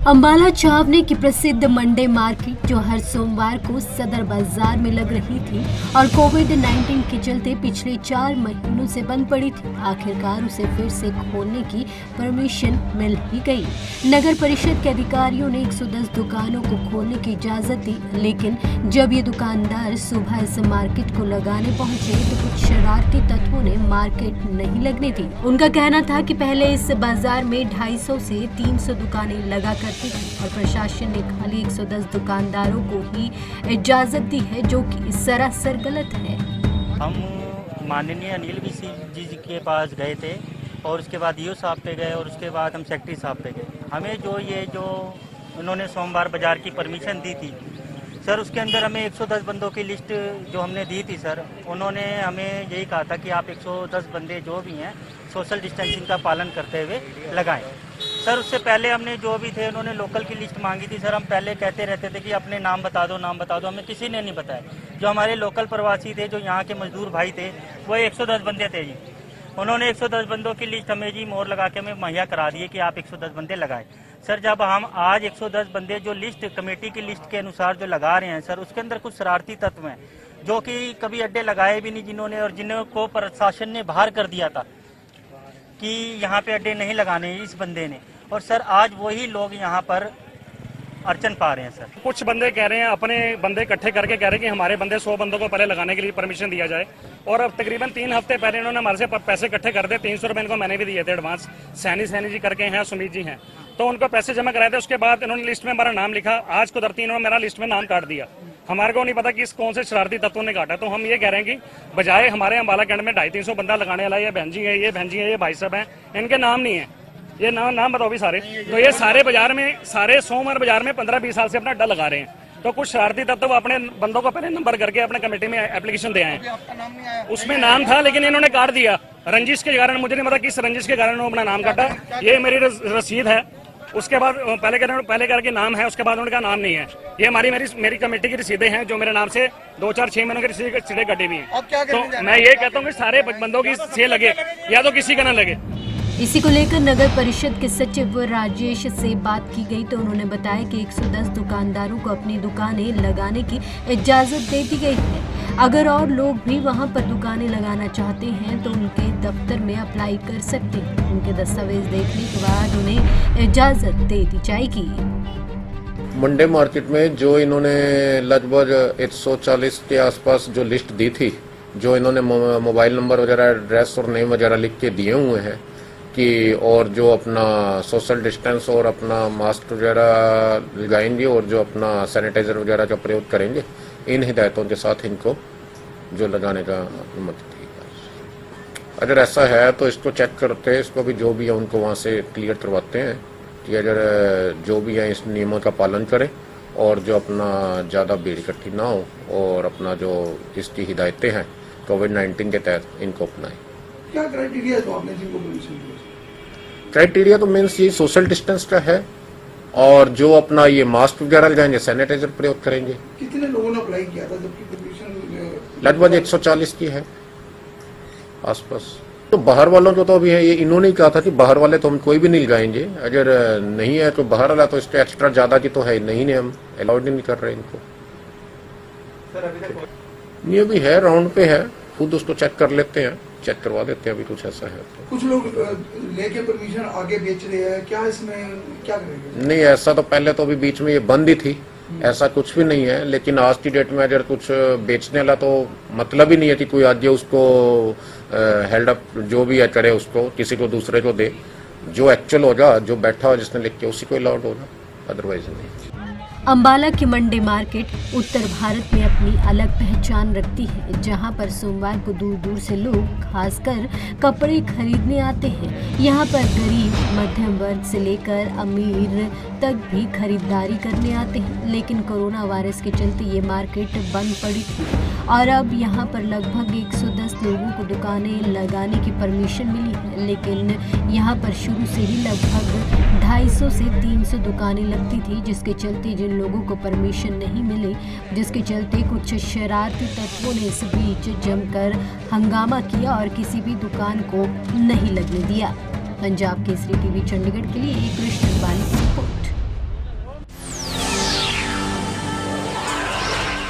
अंबाला छावनी की प्रसिद्ध मंडे मार्केट जो हर सोमवार को सदर बाजार में लग रही थी और कोविड-19 के चलते पिछले 4 महीनों से बंद पड़ी थी, आखिरकार उसे फिर से खोलने की परमिशन मिल ही गई। नगर परिषद के अधिकारियों ने 110 दुकानों को खोलने की इजाजत दी, लेकिन जब ये दुकानदार सुबह इस मार्केट को लगाने पहुंचे तो कुछ शरारती तत्वों ने मार्केट नहीं लगने दी। उनका कहना था कि पहले इस बाजार में 250 से 300 दुकानें लगा करती थी और प्रशासन ने खाली 110 दुकानदारों को ही इजाजत दी है, जो कि सरासर गलत है। हम माननीय अनिल जी के पास गए थे और उसके बाद ईओ साहब पे गए और उसके बाद हम सेक्रेटरी साहब पे गए। हमें जो उन्होंने सोमवार बाजार की परमिशन दी थी सर, उसके अंदर हमें 110 बंदों की लिस्ट जो हमने दी थी सर, उन्होंने हमें यही कहा था कि आप 110 बंदे जो भी हैं सोशल डिस्टेंसिंग का पालन करते हुए लगाएं। सर उससे पहले हमने जो भी थे उन्होंने लोकल की लिस्ट मांगी थी सर। हम पहले कहते रहते थे कि अपने नाम बता दो, हमें किसी ने नहीं बताया। जो हमारे लोकल प्रवासी थे, जो यहाँ के मजदूर भाई थे, वो 110 बंदे थे जी। उन्होंने 110 बंदों की लिस्ट हमें जी मोहर लगा के हमें मुहैया करा दिए कि आप 110 बंदे लगाए। सर जब हम आज 110 बंदे जो लिस्ट कमेटी की लिस्ट के अनुसार जो लगा रहे हैं सर, उसके अंदर कुछ शरारती तत्व हैं जो कि कभी अड्डे लगाए भी नहीं जिन्होंने, और जिनको प्रशासन ने बाहर कर दिया था कि यहाँ पे अड्डे नहीं लगाने इस बंदे ने, और सर आज वही लोग यहाँ पर अड़चन पा रहे हैं सर। कुछ बंदे कह रहे हैं, अपने बंदे इकट्ठे करके कह रहे हैं कि हमारे बंदे 100 बंदों को पहले लगाने के लिए परमिशन दिया जाए, और अब तकरीबन 3 हफ्ते पहले इन्होंने हमारे से पैसे इकट्ठे कर दिए। 300 रुपए इनको मैंने भी दिए थे एडवांस। सैनी जी करके हैं, सुमित जी हैं, तो उनको पैसे जमा कराए थे। उसके बाद इन्होंने लिस्ट में हमारा नाम लिखा। आज को धरती इन्होंने मेरा लिस्ट में नाम काट दिया। हमारे को नहीं पता कि इस कौन से शरारती तत्वों ने काटा। तो हम ये कह रहे हैं कि बजाय हमारे अम्बाला कैंट में 250-300 बंदा लगाने वाला, ये बहन जी है, ये भाई साहब हैं, इनके नाम नहीं है। ये नाम बताओ भी सारे। तो ये सारे बाजार में, सारे सोमवार बाजार में 15-20 साल से अपना अड्डा लगा रहे हैं। तो कुछ शरारती तत्व अपने बंदों को पहले नंबर करके अपने कमेटी में एप्लीकेशन दे आए। उसमें नाम था लेकिन इन्होंने काट दिया रंजिश के कारण। मुझे नहीं पता किस रंजिश के कारण उन्होंने अपना नाम काटा। ये मेरी रसीद है। उसके बाद पहले करके नाम है, उसके बाद उनका नाम नहीं है। ये मेरी कमेटी की रसीदें हैं जो मेरे नाम से 2-4-6 महीनों की रसीदें कटी हुई हैं। तो मैं ये कहता हूँ कि सारे बंदों की से लगे या तो किसी का ना लगे। इसी को लेकर नगर परिषद के सचिव राजेश से बात की गई तो उन्होंने बताया कि 110 दुकानदारों को अपनी दुकानें लगाने की इजाजत दे दी गई है। अगर और लोग भी वहां पर दुकानें लगाना चाहते हैं तो उनके दफ्तर में अप्लाई कर सकते हैं। उनके दस्तावेज देखने के बाद उन्हें इजाजत दे दी जाएगी। मंडे मार्केट में जो इन्होंने लगभग 140 के आसपास जो लिस्ट दी थी, जो इन्होंने मोबाइल नंबर वगैरह, एड्रेस और नेम वगैरह लिख के दिए हुए हैं कि, और जो अपना सोशल डिस्टेंस और अपना मास्क वगैरह लगाएंगे और जो अपना सैनिटाइजर वगैरह का प्रयोग करेंगे, इन हिदायतों के साथ इनको जो लगाने का अनुमति दी है। अगर ऐसा है तो इसको चेक करते हैं, इसको भी जो भी है उनको वहाँ से क्लियर करवाते हैं कि अगर जो भी है इस नियमों का पालन करें और जो अपना ज़्यादा भीड़ इकट्ठी ना हो और अपना जो इसकी हिदायतें हैं कोविड-19 के तहत इनको अपनाएं। क्या क्राइटेरिया तो आपने जिनको परमिशन दी? क्राइटेरिया तो मीन्स ये सोशल डिस्टेंस का है और जो अपना ये मास्क वगैरह लगाएंगे, सैनिटाइजर प्रयोग करेंगे। कितने लोगों ने अप्लाई किया था जबकि परमिशन? लगभग 140 की है आसपास। तो बाहर वालों को तो अभी है, ये इन्होंने कहा था कि बाहर वाले तो हम कोई भी नहीं लगाएंगे। अगर नहीं है तो बाहर वाला तो इसके एक्स्ट्रा ज्यादा की तो है नहीं ने, हम अलाउड नहीं कर रहे इनको। ये भी है, राउंड पे है, खुद उसको चेक कर लेते हैं, चेक करवा देते हैं अभी कुछ ऐसा है तो। कुछ लोग लेके परमिशन आगे बेच रहे हैं, क्या इसमें क्या करेंगे? नहीं, ऐसा तो पहले तो अभी बीच में ये बंद ही थी, ऐसा कुछ भी नहीं है। लेकिन आज की डेट में अगर कुछ बेचने वाला तो मतलब ही नहीं है कि कोई आज उसको हेल्ड अप जो भी है करे, उसको किसी को दूसरे को दे। जो एक्चुअल होगा, जो बैठा हो जिसने लिख के, उसी को अलाउड होगा, अदरवाइज नहीं। अंबाला की मंडी मार्केट उत्तर भारत में अपनी अलग पहचान रखती है, जहां पर सोमवार को दूर दूर से लोग खासकर कपड़े खरीदने आते हैं। यहां पर गरीब, मध्यम वर्ग से लेकर अमीर तक भी खरीदारी करने आते हैं। लेकिन कोरोना वायरस के चलते ये मार्केट बंद पड़ी थी और अब यहां पर लगभग 110 लोगों को दुकानें लगाने की परमिशन मिली है। लेकिन यहां पर शुरू से ही लगभग 250 से 300 दुकानें लगती थी, जिसके चलते जिन लोगों को परमिशन नहीं मिले, जिसके चलते कुछ शरारती तत्वों ने इस बीच जमकर हंगामा किया और किसी भी दुकान को नहीं लगने दिया। पंजाब केसरी टीवी चंडीगढ़ के लिए कृष्ण बाली।